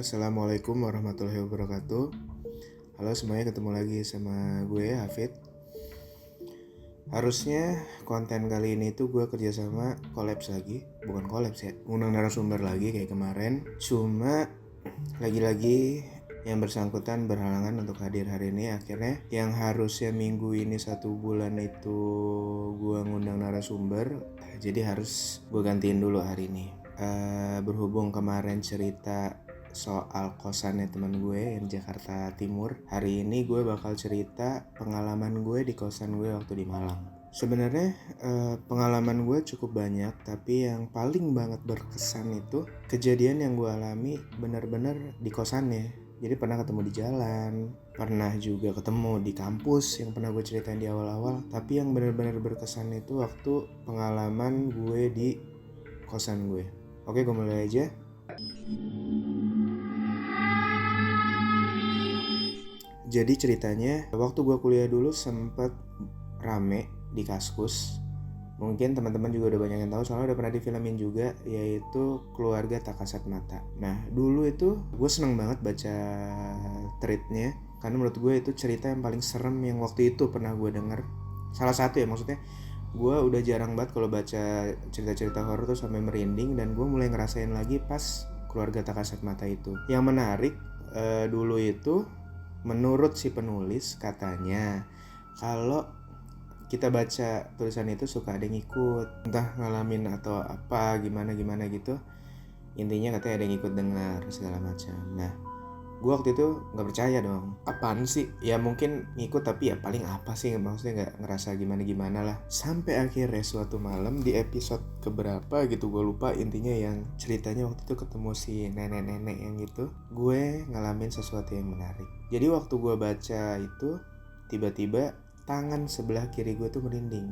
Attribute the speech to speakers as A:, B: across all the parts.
A: Assalamualaikum warahmatullahi wabarakatuh. Halo semuanya, ketemu lagi sama gue Hafid. Harusnya konten kali ini tuh gue kerjasama kolaps lagi. Bukan kolaps ya, ngundang narasumber lagi kayak kemarin. Cuma lagi-lagi yang bersangkutan berhalangan untuk hadir hari ini. Akhirnya yang harusnya minggu ini 1 bulan itu gue ngundang narasumber, jadi harus gue gantiin dulu hari ini. Berhubung kemarin cerita soal kosannya teman gue yang Jakarta Timur, hari ini gue bakal cerita pengalaman gue di kosan gue waktu di Malang. Sebenarnya pengalaman gue cukup banyak, tapi yang paling banget berkesan itu kejadian yang gue alami benar-benar di kosannya. Jadi pernah ketemu di jalan, pernah juga ketemu di kampus yang pernah gue ceritain di awal-awal. Tapi yang benar-benar berkesan itu waktu pengalaman gue di kosan gue. Oke, gue mulai aja. Jadi ceritanya waktu gue kuliah dulu sempet rame di Kaskus. Mungkin teman-teman juga udah banyak yang tahu, soalnya udah pernah difilmin juga, yaitu Keluarga Tak Kasat Mata. Nah dulu itu gue seneng banget baca threadnya, karena menurut gue itu cerita yang paling serem yang waktu itu pernah gue denger. Salah satu ya, maksudnya gue udah jarang banget kalau baca cerita-cerita horor tuh sampai merinding, dan gue mulai ngerasain lagi pas Keluarga Tak Kasat Mata itu. Yang menarik dulu itu, menurut si penulis katanya kalau kita baca tulisan itu suka ada yang ikut, entah ngalamin atau apa gimana gitu. Intinya katanya ada yang ikut dengar segala macam. Nah gue waktu itu nggak percaya dong, apaan sih ya, mungkin ngikut tapi ya paling apa sih, maksudnya nggak ngerasa gimana lah. Sampai akhirnya suatu malam di episode keberapa gitu gue lupa, intinya yang ceritanya waktu itu ketemu si nenek-nenek yang gitu, gue ngalamin sesuatu yang menarik. Jadi waktu gue baca itu, tiba-tiba tangan sebelah kiri gue tuh merinding.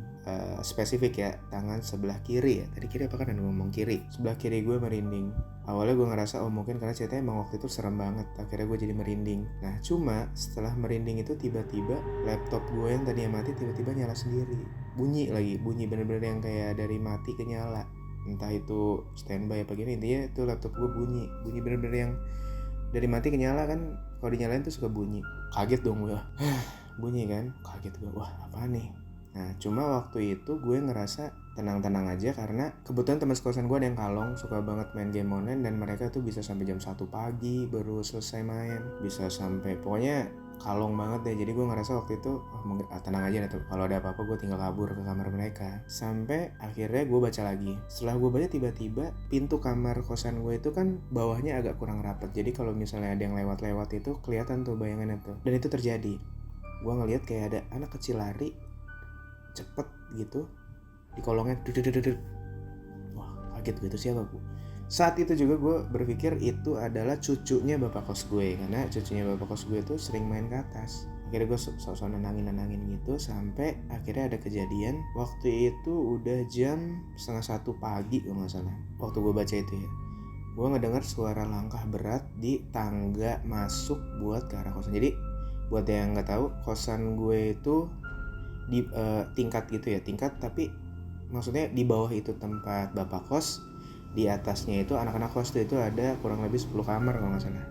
A: Spesifik ya, tangan sebelah kiri ya. Tadi kiri apa kan ada ngomong kiri. Sebelah kiri gue merinding. Awalnya gue ngerasa mungkin karena ceritanya emang waktu itu serem banget. Akhirnya gue jadi merinding. Nah cuma setelah merinding itu tiba-tiba laptop gue yang tadinya mati tiba-tiba nyala sendiri. Bunyi lagi, bunyi bener-bener yang kayak dari mati ke nyala. Entah itu standby apa gini, intinya itu laptop gue bunyi bener-bener yang dari mati ke nyala kan. Kalau dinyalain tuh suka bunyi. Kaget dong gue. Bunyi kan, kaget gue, wah apa nih. Nah cuma waktu itu gue ngerasa tenang-tenang aja, karena kebetulan teman sekosan gue ada yang kalong, suka banget main game online, dan mereka tuh bisa sampai jam 1 pagi baru selesai main, bisa sampai pokoknya kalong banget deh. Jadi gue ngerasa waktu itu tenang aja deh, kalau ada apa-apa gue tinggal kabur ke kamar mereka. Sampai akhirnya gue baca lagi. Setelah gue baca, tiba-tiba pintu kamar kosan gue itu kan bawahnya agak kurang rapat, jadi kalau misalnya ada yang lewat-lewat itu kelihatan tuh bayangannya tuh. Dan itu terjadi. Gue ngeliat kayak ada anak kecil lari cepet gitu di kolongnya. Wah kaget gue, itu siapa bu? Saat itu juga gue berpikir itu adalah cucunya bapak kos gue, karena cucunya bapak kos gue tuh sering main ke atas. Akhirnya gue sok-sok nenangin gitu, sampai akhirnya ada kejadian. Waktu itu udah jam 12:30 pagi kalau gak salah waktu gue baca itu ya. Gue ngedengar suara langkah berat di tangga masuk buat ke arah kosan. Jadi buat yang nggak tahu, kosan gue itu di tingkat gitu ya, tingkat, tapi maksudnya di bawah itu tempat bapak kos, di atasnya itu anak-anak kos tuh. Itu ada kurang lebih 10 kamar kalau nggak salah.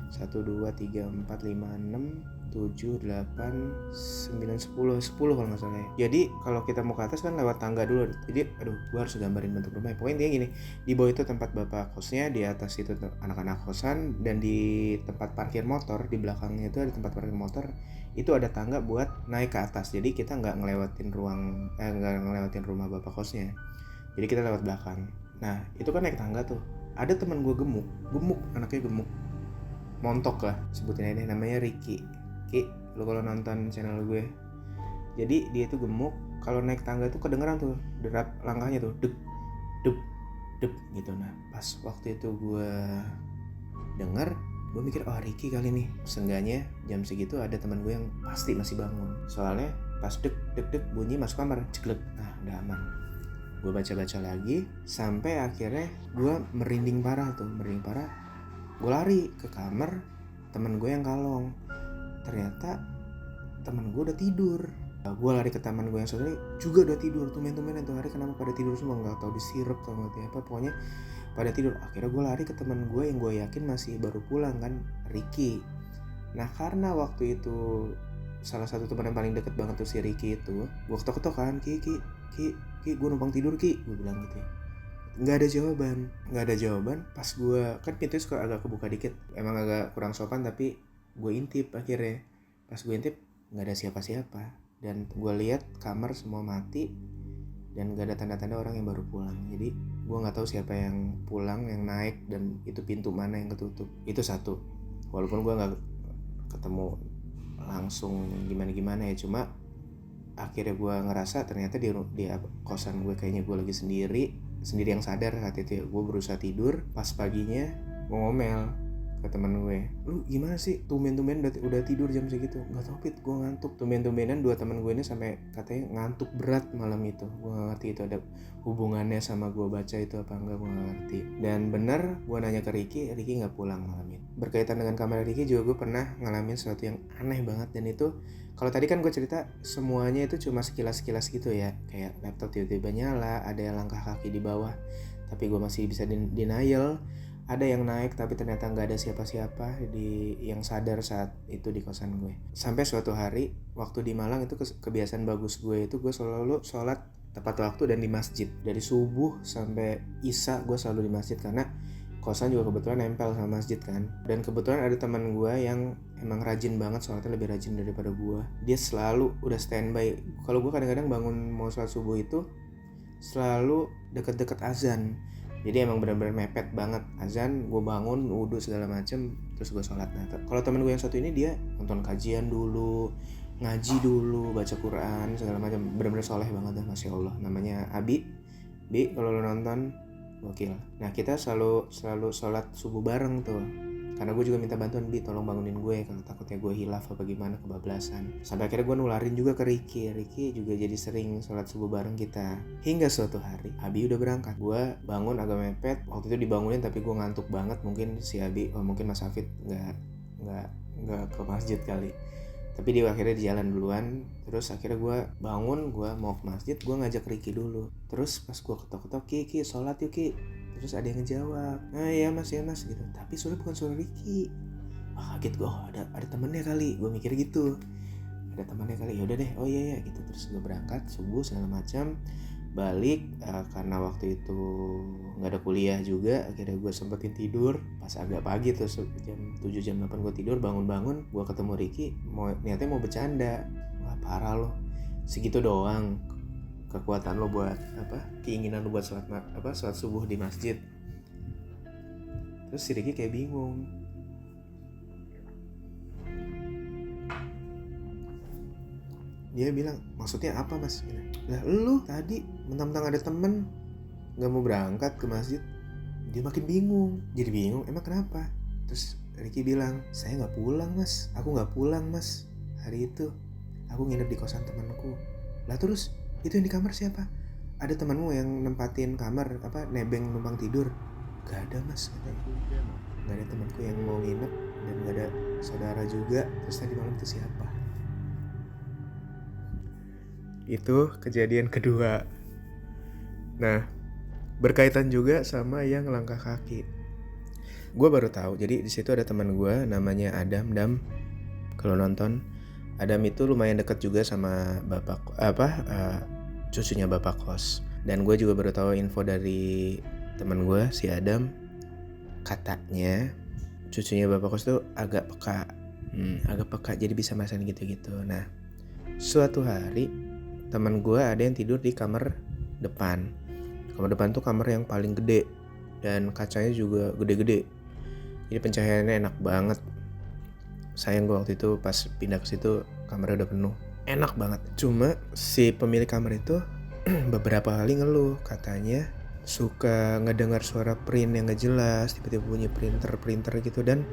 A: 1, 2, 3, 4, 5, 6, 7, 8, 9, 10 kalau nggak salah ya. Jadi kalau kita mau ke atas kan lewat tangga dulu. Jadi gue harus gambarin bentuk rumahnya. Pokoknya intinya gini, di bawah itu tempat bapak kosnya, di atas itu anak-anak kosan, dan di tempat parkir motor, di belakangnya itu ada tempat parkir motor, itu ada tangga buat naik ke atas. Jadi kita nggak ngelewatin rumah bapak kosnya, jadi kita lewat belakang. Nah itu kan naik tangga tuh, ada teman gue gemuk, anaknya gemuk, montok lah sebutin aja, namanya Ricky. Lo kalau nonton channel gue, jadi dia tuh gemuk, kalau naik tangga tuh kedengeran tuh derap langkahnya tuh, dep gitu. Nah pas waktu itu gue denger, gue mikir Ricky kali nih. Seenggaknya jam segitu ada teman gue yang pasti masih bangun, soalnya pas dek bunyi masuk kamar, ceklek. Nah udah aman. Gue baca lagi sampai akhirnya gue merinding parah. Gue lari ke kamar temen gue yang kalong. Ternyata temen gue udah tidur. Gue lari ke teman gue yang satu juga udah tidur. Tumben-tumbenan tuh hari kenapa pada tidur semua, nggak tahu disirep atau nggak tahu apa. Pokoknya pada tidur. Akhirnya gue lari ke teman gue yang gue yakin masih baru pulang kan, Ricky. Nah karena waktu itu salah satu teman yang paling deket banget tuh si Ricky itu, gue ketok-ketok kan, Ki, gue numpang tidur Ki, gue bilang gitu ya. Nggak ada jawaban. Pas gue kan pintunya suka agak kebuka dikit, emang agak kurang sopan, tapi gue intip akhirnya. Pas gue intip nggak ada siapa-siapa, dan gue lihat kamar semua mati dan nggak ada tanda-tanda orang yang baru pulang. Jadi gue nggak tahu siapa yang pulang, yang naik, dan itu pintu mana yang ketutup. Itu satu. Walaupun gue nggak ketemu langsung gimana ya, cuma akhirnya gue ngerasa ternyata di kosan gue kayaknya gue lagi sendiri yang sadar saat itu ya. Gue berusaha tidur, pas paginya gue ngomel ke teman gue, lu gimana sih tumben-tumben udah tidur jam segitu? Gak tau Pit, gue ngantuk. Tumben-tumbenan dua teman gue ini sampai katanya ngantuk berat malam itu. Gue gak ngerti itu ada hubungannya sama gue baca itu apa enggak, gue gak ngerti. Dan bener, gue nanya ke Ricky gak pulang malam itu. Berkaitan dengan kamar Ricky juga gue pernah ngalamin sesuatu yang aneh banget. Dan itu, kalau tadi kan gue cerita semuanya itu cuma sekilas-sekilas gitu ya, kayak laptop tiba-tiba nyala, ada yang langkah kaki di bawah tapi gue masih bisa denial. Ada yang naik tapi ternyata nggak ada siapa-siapa yang sadar saat itu di kosan gue. Sampai suatu hari waktu di Malang itu kebiasaan bagus gue itu gue selalu sholat tepat waktu dan di masjid. Dari subuh sampai isya gue selalu di masjid karena kosan juga kebetulan nempel sama masjid kan. Dan kebetulan ada teman gue yang emang rajin banget, sholatnya lebih rajin daripada gue. Dia selalu udah standby. Kalau gue kadang-kadang bangun mau sholat subuh itu selalu deket-deket azan. Jadi emang benar-benar mepet banget azan, gue bangun, wudhu segala macem, terus gue sholat. Nah, kalau temen gue yang satu ini dia nonton kajian dulu, ngaji dulu, baca Quran segala macam, benar-benar soleh banget dah, masya Allah. Namanya Abi, kalau lo nonton, gokil. Nah kita selalu sholat subuh bareng tuh. Karena gue juga minta bantuan, tolong bangunin gue kalau takutnya gue hilaf apa gimana, kebablasan. Sampai akhirnya gue nularin juga ke Ricky juga jadi sering sholat subuh bareng kita. Hingga suatu hari Abi udah berangkat, gue bangun agak mepet. Waktu itu dibangunin tapi gue ngantuk banget. Mungkin si Abi, mungkin Mas Hafid nggak ke masjid kali, tapi dia akhirnya di jalan duluan. Terus akhirnya gue bangun, gue mau ke masjid, gue ngajak Ricky dulu. Terus pas gue ketok-ketok, Ki sholat yuk Ki. Terus ada yang ngejawab, ya mas gitu. Tapi suara bukan suara Ricky. Kaget gue, ada temennya kali. Gue mikir gitu, ada temannya kali. Ya udah deh, oh iya gitu. Terus gue berangkat subuh segala macam, balik karena waktu itu nggak ada kuliah juga. Akhirnya gue sempetin tidur pas agak pagi tuh, jam 7 jam 8 gue tidur. Bangun gue ketemu Ricky, niatnya mau bercanda. Wah parah loh, segitu doang kekuatan lo buat keinginan lo buat sholat subuh di masjid. Terus si Ricky kayak bingung. Dia bilang, maksudnya apa mas? Lah lu tadi mentang-mentang ada temen gak mau berangkat ke masjid. Dia makin bingung. Jadi bingung, emang kenapa? Terus Ricky bilang, saya gak pulang mas. Aku gak pulang mas. Hari itu aku nginep di kosan temanku. Lah terus itu yang di kamar siapa? Ada temanmu yang nempatin kamar nebeng numpang tidur? Gak ada mas katanya. Gak ada temanku yang mau nginep dan gak ada saudara juga. Terus tadi malam itu siapa? Itu kejadian kedua. Nah, berkaitan juga sama yang langkah kaki. Gue baru tahu. Jadi di situ ada teman gue namanya Adam. Kalau nonton, Adam itu lumayan dekat juga sama cucunya bapak kos. Dan gue juga baru tahu info dari teman gue si Adam. Katanya cucunya bapak kos tuh agak peka, jadi bisa masain gitu-gitu. Nah, suatu hari teman gue ada yang tidur di kamar depan. Kamar depan tuh kamar yang paling gede dan kacanya juga gede-gede. Jadi pencahayaannya enak banget. Sayang gue waktu itu pas pindah ke situ kamarnya udah penuh. Enak banget. Cuma si pemilik kamar itu beberapa kali ngeluh, katanya suka ngedengar suara print yang gak jelas, tiba-tiba bunyi printer gitu, dan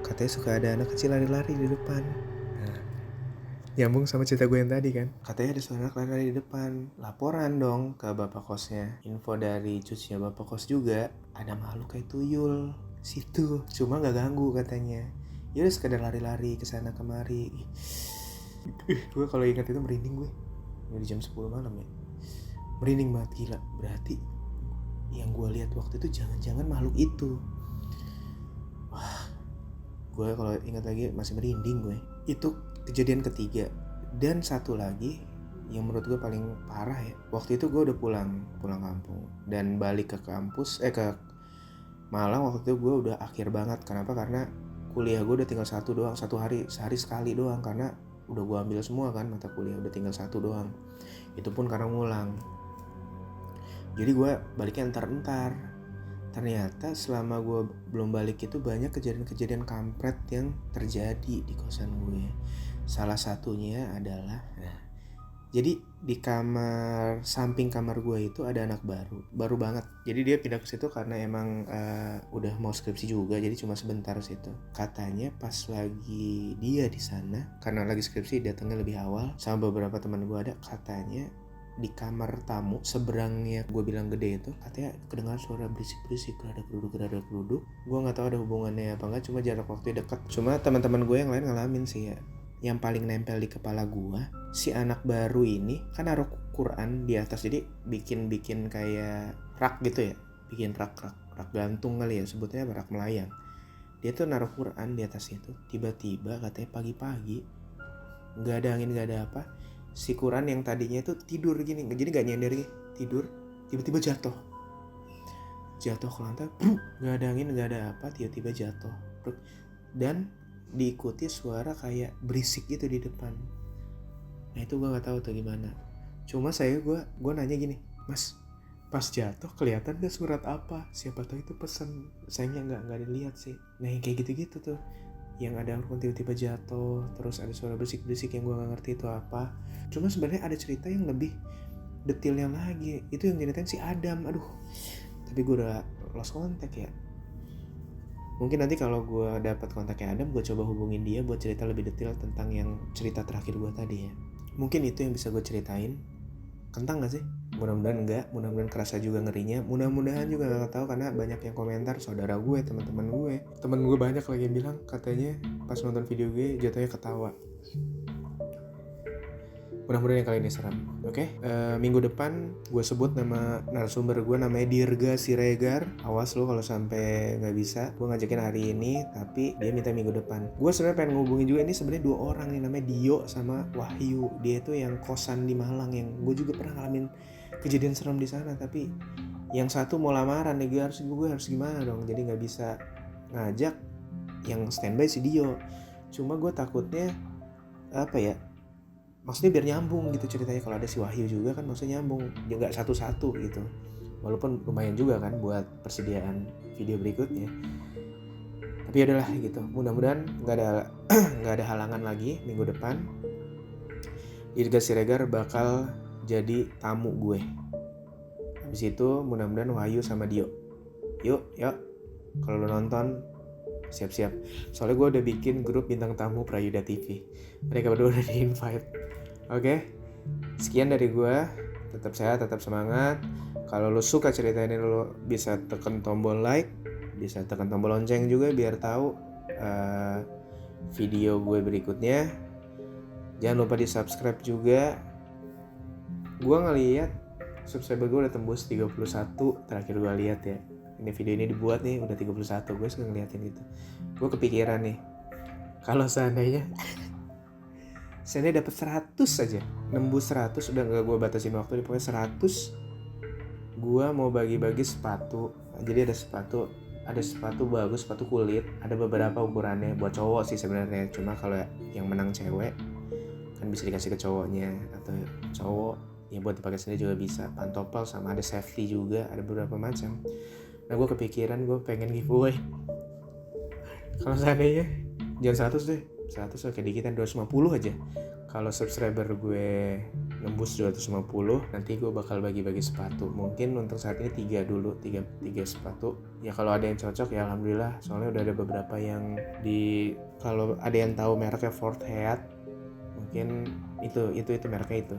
A: katanya suka ada anak kecil lari-lari di depan. Nah, nyambung sama cerita gue yang tadi kan. Katanya ada suara anak lari-lari di depan. Laporan dong ke bapak kosnya. Info dari cucunya bapak kos juga, ada makhluk kayak tuyul situ, cuma gak ganggu katanya. Ya udah sekedar lari-lari kesana kemari. Gue kalau ingat itu merinding gue. Udah jam 10 malam ya. Merinding banget, gila. Berarti yang gue lihat waktu itu jangan-jangan makhluk itu. Wah, gue kalau ingat lagi masih merinding gue. Itu kejadian ketiga. Dan satu lagi yang menurut gue paling parah ya, waktu itu gue udah pulang kampung dan balik ke kampus ke Malang. Waktu itu gue udah akhir banget. Kenapa? Karena kuliah gue udah tinggal sehari sekali doang, karena udah gue ambil semua kan mata kuliah, udah tinggal satu doang, itu pun karena ngulang. Jadi gue baliknya entar. Ternyata selama gue belum balik itu banyak kejadian-kejadian kampret yang terjadi di kosan gue. Salah satunya adalah, jadi di kamar samping kamar gue itu ada anak baru banget. Jadi dia pindah ke situ karena emang udah mau skripsi juga, jadi cuma sebentar situ. Katanya pas lagi dia di sana, karena lagi skripsi datangnya lebih awal sama beberapa teman gue ada, katanya di kamar tamu seberangnya gue bilang gede itu, katanya kedengaran suara berisik-berisik, gerada geruduk. Gue nggak tahu ada hubungannya apa nggak, cuma jarak waktunya dekat. Cuma teman-teman gue yang lain ngalamin sih ya. Yang paling nempel di kepala gue, si anak baru ini kan naruh Quran di atas, jadi bikin kayak rak gitu ya, bikin rak gantung kali ya sebutnya, rak melayang. Dia tuh naruh Quran di atas itu. Tiba-tiba katanya pagi-pagi, nggak ada angin nggak ada apa, si Quran yang tadinya itu tidur gini, jadi nggak nyender gitu, tidur, tiba-tiba jatuh ke lantai, nggak ada angin nggak ada apa, tiba-tiba jatuh, dan diikuti suara kayak berisik gitu di depan. Nah itu gue nggak tahu tuh gimana. Cuma gue nanya gini, Mas, pas jatuh kelihatan gak surat apa? Siapa tahu itu pesan. Sayangnya nggak dilihat sih. Nah yang kayak gitu tuh, yang ada orang tiba-tiba jatuh, terus ada suara berisik yang gue nggak ngerti itu apa. Cuma sebenarnya ada cerita yang lebih detailnya lagi. Itu yang ceritain si Adam. Aduh, tapi gue udah lost contact ya. Mungkin nanti kalau gue dapat kontaknya Adam, gue coba hubungin dia buat cerita lebih detail tentang yang cerita terakhir gue tadi ya. Mungkin itu yang bisa gue ceritain. Kentang gak sih? Mudah-mudahan enggak, mudah-mudahan kerasa juga ngerinya. Mudah-mudahan juga gak tahu, karena banyak yang komentar, saudara gue, teman-teman gue. Temen gue banyak lagi yang bilang katanya pas nonton video gue jatuhnya ketawa. Mudah-mudahan yang kali ini seram. Oke? Minggu depan gue sebut nama narasumber gue, namanya Dirga Siregar. Awas lo kalau sampai nggak bisa. Gue ngajakin hari ini, tapi dia minta minggu depan. Gue sebenarnya pengen ngubungin juga, ini sebenarnya 2 orang nih, namanya Dio sama Wahyu. Dia itu yang kosan di Malang, yang gue juga pernah ngalamin kejadian seram di sana. Tapi yang satu mau lamaran nih, gue harus gimana dong? Jadi nggak bisa ngajak yang standby si Dio. Cuma gue takutnya apa ya? Maksudnya biar nyambung gitu ceritanya. Kalau ada si Wahyu juga kan maksudnya nyambung, nggak satu-satu gitu. Walaupun lumayan juga kan buat persediaan video berikutnya. Tapi yaudahlah gitu. Mudah-mudahan nggak ada halangan lagi minggu depan. Dirga Siregar bakal jadi tamu gue. Habis itu mudah-mudahan Wahyu sama Dio. Yuk. Kalau lo nonton siap-siap. Soalnya gue udah bikin grup bintang tamu Prayuda TV. Mereka berdua udah di-invite. Oke, sekian dari gue. Tetap sehat, tetap semangat. Kalau lo suka cerita ini, lo bisa tekan tombol like, bisa tekan tombol lonceng juga biar tahu video gue berikutnya. Jangan lupa di subscribe juga. Gue ngeliat subscriber gue udah tembus 31 terakhir gue lihat ya. Ini video ini dibuat nih udah 31. Gue suka ngeliatin gitu. Gue kepikiran nih, kalau seandainya dapat 100 aja, nembus 100, udah gak gue batasin waktu, pokoknya 100, gue mau bagi-bagi sepatu. Jadi ada sepatu bagus, sepatu kulit, ada beberapa ukurannya buat cowok sih sebenarnya. Cuma kalau yang menang cewek kan bisa dikasih ke cowoknya, atau cowok ya buat dipakai sendiri juga bisa. Pantopel sama ada safety juga, ada beberapa macam. Nah gue kepikiran gue pengen giveaway. Kalau seandainya jangan 100 deh, 100 oke dikitan 250 aja. Kalau subscriber gue nembus 250, nanti gue bakal bagi-bagi sepatu. Mungkin untuk saat ini 3 sepatu. Ya kalau ada yang cocok ya alhamdulillah. Soalnya udah ada beberapa yang kalau ada yang tahu mereknya Ford Head, mungkin itu mereknya itu.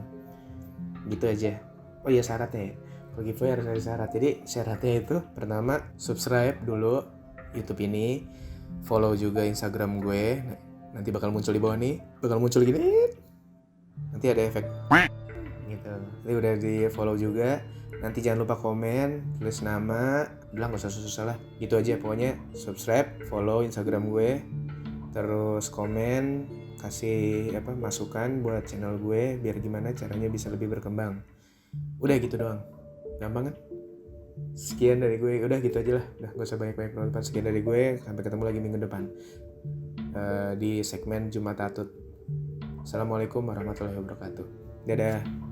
A: Gitu aja. Oh iya syaratnya ya. Kalau giveaway harus ada syarat. Jadi syaratnya itu pertama subscribe dulu YouTube ini, follow juga Instagram gue. Nanti bakal muncul di bawah nih, bakal muncul gini. Nanti ada efek gitu. Nanti udah di follow juga. Nanti jangan lupa komen, tulis nama, udah gak usah susah-susah lah. Gitu aja pokoknya, subscribe, follow Instagram gue, terus komen, kasih masukan buat channel gue biar gimana caranya bisa lebih berkembang. Udah gitu doang, gampang kan? Sekian dari gue, udah gitu aja lah, udah gak usah banyak-banyak penutupan. Sekian dari gue, sampai ketemu lagi minggu depan di segmen Jumat Atut. Assalamualaikum warahmatullahi wabarakatuh. Dadah.